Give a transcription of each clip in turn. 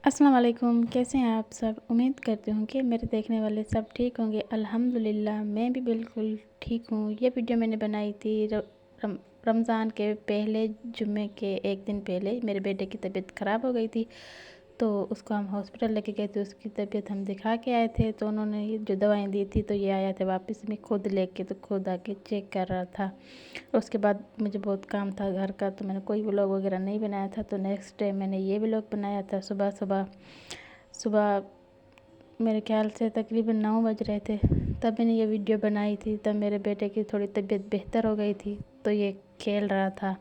अस्सलाम वालेकुम। कैसे हैं आप सब? उम्मीद करती हूँ कि मेरे देखने वाले सब ठीक होंगे। अल्हम्दुलिल्लाह मैं भी बिल्कुल ठीक हूँ। ये वीडियो मैंने बनाई थी रमज़ान के पहले जुम्मे के एक दिन पहले। मेरे बेटे की तबीयत ख़राब हो गई थी तो उसको हम हॉस्पिटल लेके गए थे। उसकी तबीयत हम दिखा के आए थे तो उन्होंने ये जो दवाएं दी थी तो ये आया था वापस में खुद लेके, तो खुद आके चेक कर रहा था। उसके बाद मुझे बहुत काम था घर का तो मैंने कोई व्लॉग वगैरह नहीं बनाया था। तो नेक्स्ट डे मैंने ये व्लॉग बनाया था। सुबह सुबह सुबह मेरे ख्याल से तकरीबन 9 बज रहे थे तब मैंने ये वीडियो बनाई थी। तब मेरे बेटे की थोड़ी तबीयत बेहतर हो गई थी तो ये खेल रहा था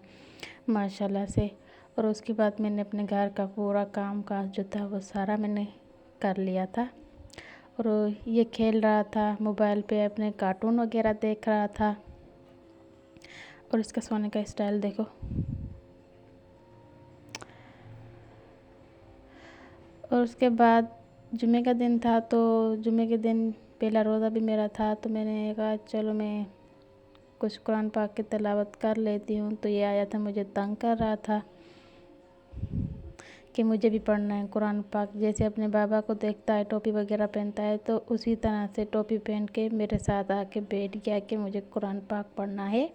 माशाल्लाह से। और उसके बाद मैंने अपने घर का पूरा काम काज जो था वो सारा मैंने कर लिया था। और ये खेल रहा था मोबाइल पे, अपने कार्टून वगैरह देख रहा था। और इसका सोने का स्टाइल देखो। और उसके बाद जुमे का दिन था तो जुमे के दिन पहला रोज़ा भी मेरा था तो मैंने कहा चलो मैं कुछ कुरान पाक की तिलावत कर लेती हूँ। तो ये आया था मुझे तंग कर रहा था कि मुझे भी पढ़ना है कुरान पाक। जैसे अपने बाबा को देखता है टोपी वगैरह पहनता है तो उसी तरह से टोपी पहन के मेरे साथ आके बैठ गया कि मुझे कुरान पाक पढ़ना है।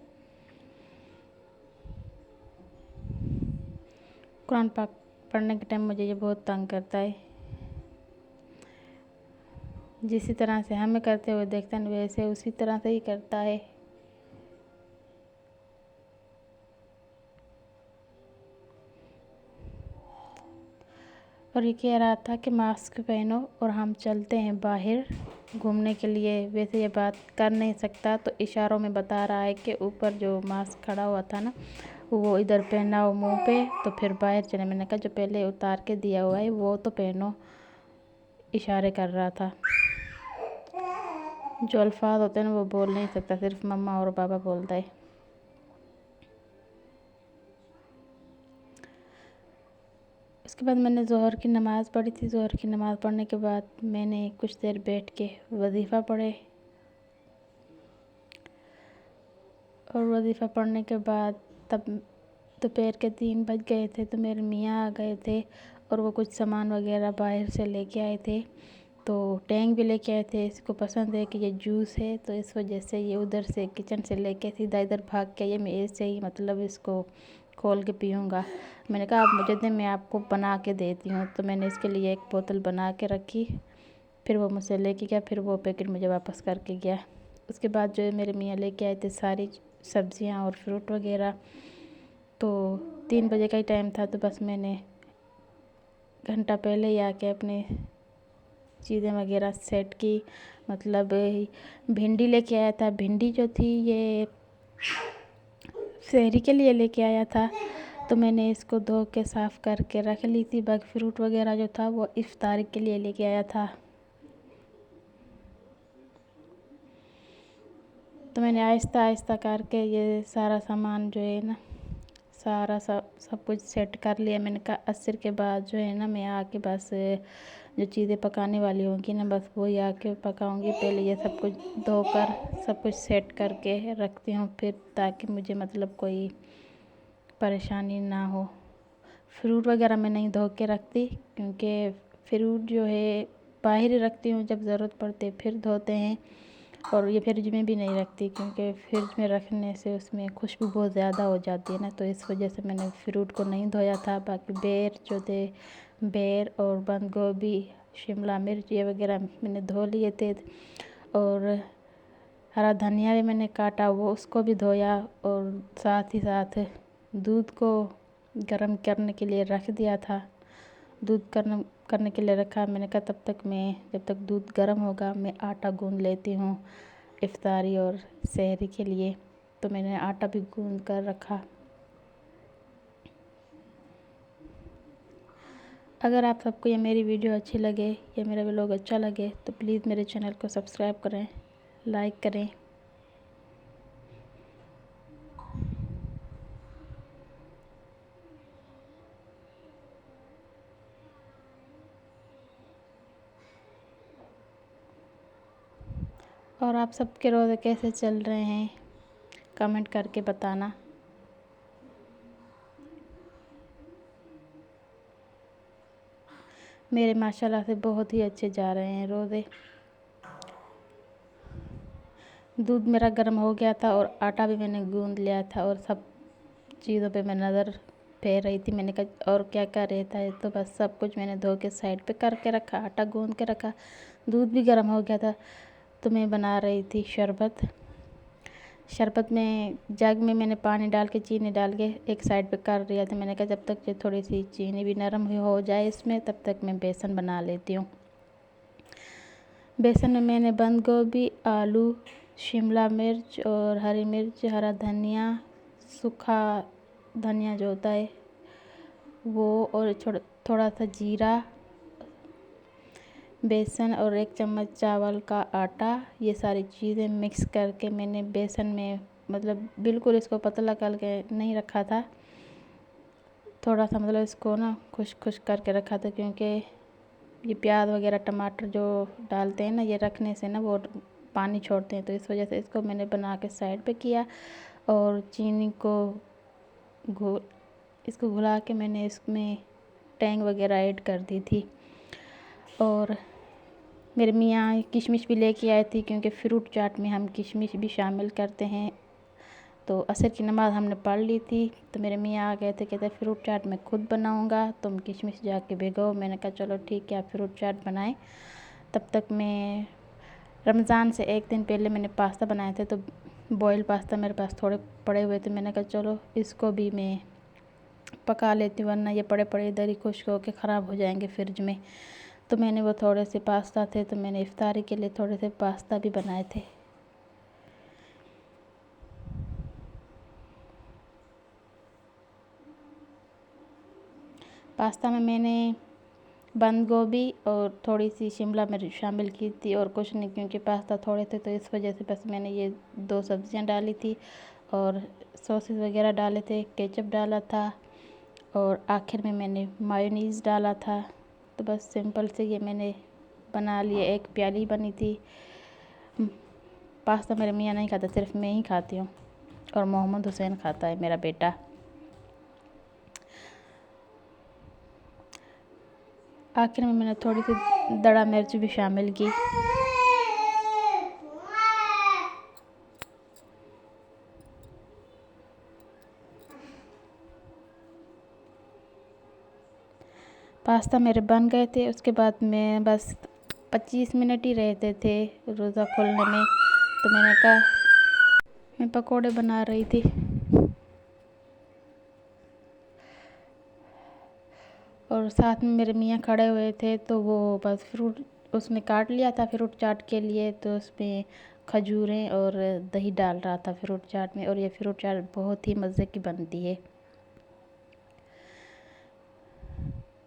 कुरान पाक पढ़ने के टाइम मुझे ये बहुत तंग करता है। जिस तरह से हमें करते हुए देखता है वैसे उसी तरह से ही करता है। और ये कह रहा था कि मास्क पहनो और हम चलते हैं बाहर घूमने के लिए। वैसे ये बात कर नहीं सकता तो इशारों में बता रहा है कि ऊपर जो मास्क खड़ा हुआ था ना वो इधर पहना हो मुंह पे तो फिर बाहर चले। मैंने कहा जो पहले उतार के दिया हुआ है वो तो पहनो। इशारे कर रहा था। जो अल्फाज होते हैं ना वो बोल नहीं सकता, सिर्फ मम्मा और पापा बोलता है। उसके बाद मैंने ज़ोहर की नमाज़ पढ़ी थी। ज़ोहर की नमाज़ पढ़ने के बाद मैंने कुछ देर बैठ के वजीफ़ा पढ़े। और वजीफ़ा पढ़ने के बाद तब दोपहर के 3 बज गए थे तो मेरे मियाँ आ गए थे और वो कुछ सामान वगैरह बाहर से लेके आए थे। तो टैंक भी लेके आए थे। इसको पसंद है कि ये जूस है तो इस वजह से ये उधर से किचन से लेके सीधा इधर भाग के ये मैं ऐसे ही मतलब इसको खोल के पीऊँगा। मैंने कहा आप मुझे दें मैं आपको बना के देती हूँ। तो मैंने इसके लिए एक बोतल बना के रखी। फिर वो मुझसे लेके गया, फिर वो पैकेट मुझे वापस करके गया। उसके बाद जो है मेरे मियाँ लेके आए थे सारी सब्जियाँ और फ्रूट वगैरह। तो 3 बजे का ही टाइम था तो बस मैंने घंटा पहले ही आके अपने चीज़ें वगैरह सेट की। मतलब भिंडी लेके आया था। भिंडी जो थी ये शहरी के लिए लेके आया था तो मैंने इसको धो के साफ़ करके रख ली थी। बाकी फ्रूट वगैरह जो था वो इफ्तारी के लिए लेके आया था। तो मैंने आहिस्ता आहिस्ता करके ये सारा सामान जो है ना सारा सब कुछ सेट कर लिया। मैंने कहा असर के बाद जो है ना मैं आके बस जो चीज़ें पकाने वाली होंगी ना बस वही आके पकाऊंगी। पहले ये सब कुछ धोकर सब कुछ सेट करके रखती हूँ फिर, ताकि मुझे मतलब कोई परेशानी ना हो। फ्रूट वगैरह मैं नहीं धो के रखती क्योंकि फ्रूट जो है बाहर ही रखती हूँ, जब ज़रूरत पड़ती है फिर धोते हैं। और ये फ्रिज में भी नहीं रखती क्योंकि फ्रिज में रखने से उसमें खुशबू बहुत ज़्यादा हो जाती है ना, तो इस वजह से मैंने फ्रूट को नहीं धोया था। बाकी बेर जो थे, बेर और बंद गोभी, शिमला मिर्च ये वगैरह मैंने धो लिए थे। और हरा धनिया भी मैंने काटा वो उसको भी धोया। और साथ ही साथ दूध को गर्म करने के लिए रख दिया था। दूध करने के लिए रखा। मैंने कहा तब तक मैं जब तक दूध गर्म होगा मैं आटा गूँध लेती हूँ इफ्तारी और सहरी के लिए। तो मैंने आटा भी गूँध कर रखा। अगर आप सबको ये मेरी वीडियो अच्छी लगे या मेरा व्लॉग अच्छा लगे तो प्लीज़ मेरे चैनल को सब्सक्राइब करें, लाइक करें। और आप सबके रोज़े कैसे चल रहे हैं कमेंट करके बताना। मेरे माशाल्लाह से बहुत ही अच्छे जा रहे हैं रोज़े। दूध मेरा गर्म हो गया था और आटा भी मैंने गूंद लिया था और सब चीज़ों पे मैं नज़र फेर रही थी। मैंने कहा और क्या क्या रहता है, तो बस सब कुछ मैंने धो के साइड पे करके रखा, आटा गूंद के रखा, दूध भी गर्म हो गया था। तो मैं बना रही थी शरबत। शरबत में जग में मैंने पानी डाल के चीनी डाल के एक साइड पे कर दिया था। मैंने कहा जब तक ये थोड़ी सी चीनी भी नरम हो जाए इसमें, तब तक मैं बेसन बना लेती हूँ। बेसन में मैंने बंद गोभी, आलू, शिमला मिर्च और हरी मिर्च, हरा धनिया, सूखा धनिया जो होता है वो, और थोड़ा सा जीरा, बेसन और 1 चम्मच चावल का आटा, ये सारी चीज़ें मिक्स करके मैंने बेसन में, मतलब बिल्कुल इसको पतला करके नहीं रखा था, थोड़ा सा मतलब इसको ना खुश खुश करके रखा था, क्योंकि ये प्याज वगैरह टमाटर जो डालते हैं ना, ये रखने से ना वो पानी छोड़ते हैं, तो इस वजह से इसको मैंने बना के साइड पे किया। और चीनी को इसको घुला के मैंने इसमें टैंग वगैरह ऐड कर दी थी। और मेरे मियाँ किशमिश भी लेके आए थे, क्योंकि फ्रूट चाट में हम किशमिश भी शामिल करते हैं। तो असर की नमाज़ हमने पढ़ ली थी, तो मेरे मियाँ आ गए थे, कहते फ्रूट चाट मैं खुद बनाऊंगा, तुम किशमिश जाके भिगो। मैंने कहा चलो ठीक है, आप फ्रूट चाट बनाएं। तब तक मैं रमज़ान से 1 दिन पहले मैंने पास्ता बनाए थे, तो बॉयल पास्ता मेरे पास थोड़े पड़े हुए थे। मैंने कहा चलो इसको भी मैं पका लेती हूँ, वरना ये पड़े पड़े इधर ही खुश्क होकर ख़राब हो जाएंगे फ्रिज में। तो मैंने वो थोड़े से पास्ता थे, तो मैंने इफ्तारी के लिए थोड़े से पास्ता भी बनाए थे। पास्ता में मैंने बंद गोभी और थोड़ी सी शिमला मिर्च शामिल की थी, और कुछ नहीं, क्योंकि पास्ता थोड़े थे तो इस वजह से बस मैंने ये 2 सब्जियां डाली थी और सॉसेस वगैरह डाले थे, केचप डाला था, और आखिर में मैंने मायोनीज़ डाला था। तो बस सिंपल से ये मैंने बना लिए। 1 प्याली बनी थी। पास्ता मेरे मियाँ नहीं खाता, सिर्फ मैं ही खाती हूँ, और मोहम्मद हुसैन खाता है मेरा बेटा। आखिर में मैंने थोड़ी सी दड़ा मिर्च भी शामिल की। पास्ता मेरे बन गए थे। उसके बाद मैं बस 25 मिनट ही रहते थे रोज़ा खोलने में, तो मैंने कहा मैं पकोड़े बना रही थी। और साथ में मेरे मियाँ खड़े हुए थे, तो वो बस फ्रूट उसने काट लिया था फ्रूट चाट के लिए, तो उसमें खजूरें और दही डाल रहा था फ्रूट चाट में। और ये फ्रूट चाट बहुत ही मज़े की बनती है।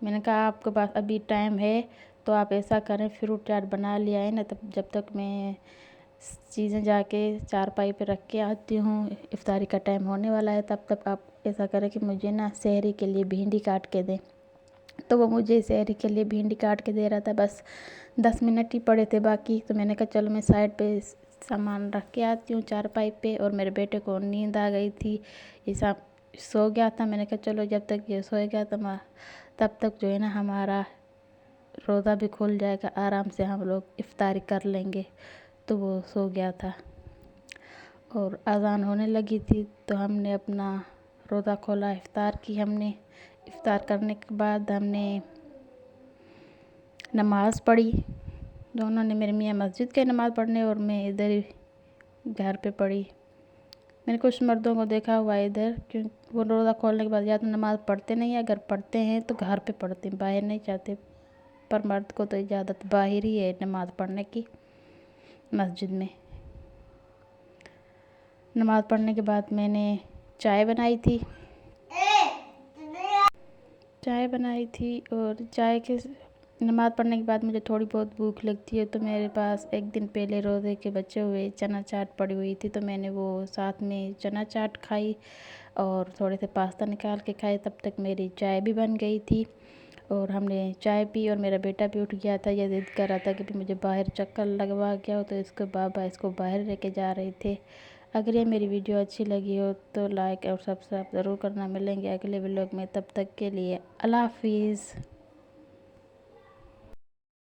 मैंने कहा आपके पास अभी टाइम है तो आप ऐसा करें, फ्रूट चाट बना लिया है ना, तब जब तक मैं चीज़ें जाके चारपाई पे रख के आती हूँ, इफ्तारी का टाइम होने वाला है, तब तक आप ऐसा करें कि मुझे ना सहरी के लिए भिंडी काट के दें। तो वो मुझे सहरी के लिए भिंडी काट के दे रहा था। बस 10 मिनट ही पड़े थे बाकी, तो मैंने कहा चलो मैं साइड पे सामान रख के आती हूँ चारपाई पे। और मेरे बेटे को नींद आ गई थी, ये सब सो गया था। मैंने कहा चलो जब तक ये सोएगा तब तक जो है ना हमारा रोज़ा भी खुल जाएगा, आराम से हम लोग इफ्तारी कर लेंगे। तो वो सो गया था और अज़ान होने लगी थी, तो हमने अपना रोज़ा खोला, इफ्तार की हमने। इफ्तार करने के बाद हमने नमाज़ पढ़ी। दोनों ने, मेरे मियाँ मस्जिद के नमाज़ पढ़ने और मैं इधर ही घर पे पढ़ी। मैंने कुछ मर्दों को देखा हुआ है इधर, क्यों वो रोज़ा खोलने के बाद या तो नमाज़ पढ़ते नहीं है, अगर पढ़ते हैं तो घर पे पढ़ते हैं, बाहर नहीं जाते। पर मर्द को तो इजाज़त बाहर ही है नमाज़ पढ़ने की, मस्जिद में। नमाज़ पढ़ने के बाद मैंने चाय बनाई थी। और चाय के नमाज़ पढ़ने के बाद मुझे थोड़ी बहुत भूख लगती है, तो मेरे पास 1 दिन पहले रोज़े के बचे हुए चना चाट पड़ी हुई थी, तो मैंने वो साथ में चना चाट खाई और थोड़े से पास्ता निकाल के खाए। तब तक मेरी चाय भी बन गई थी और हमने चाय पी। और मेरा बेटा भी उठ गया था, यह ज़िद कर रहा था कि मुझे बाहर चक्कर लगवा गया हो, तो इसको बाबा इसको बाहर लेके जा रहे थे। अगर ये मेरी वीडियो अच्छी लगी हो तो लाइक और सब्सक्राइब ज़रूर करना। मिलेंगे अगले व्लॉग में, तब तक के लिए अल्लाह हाफिज़।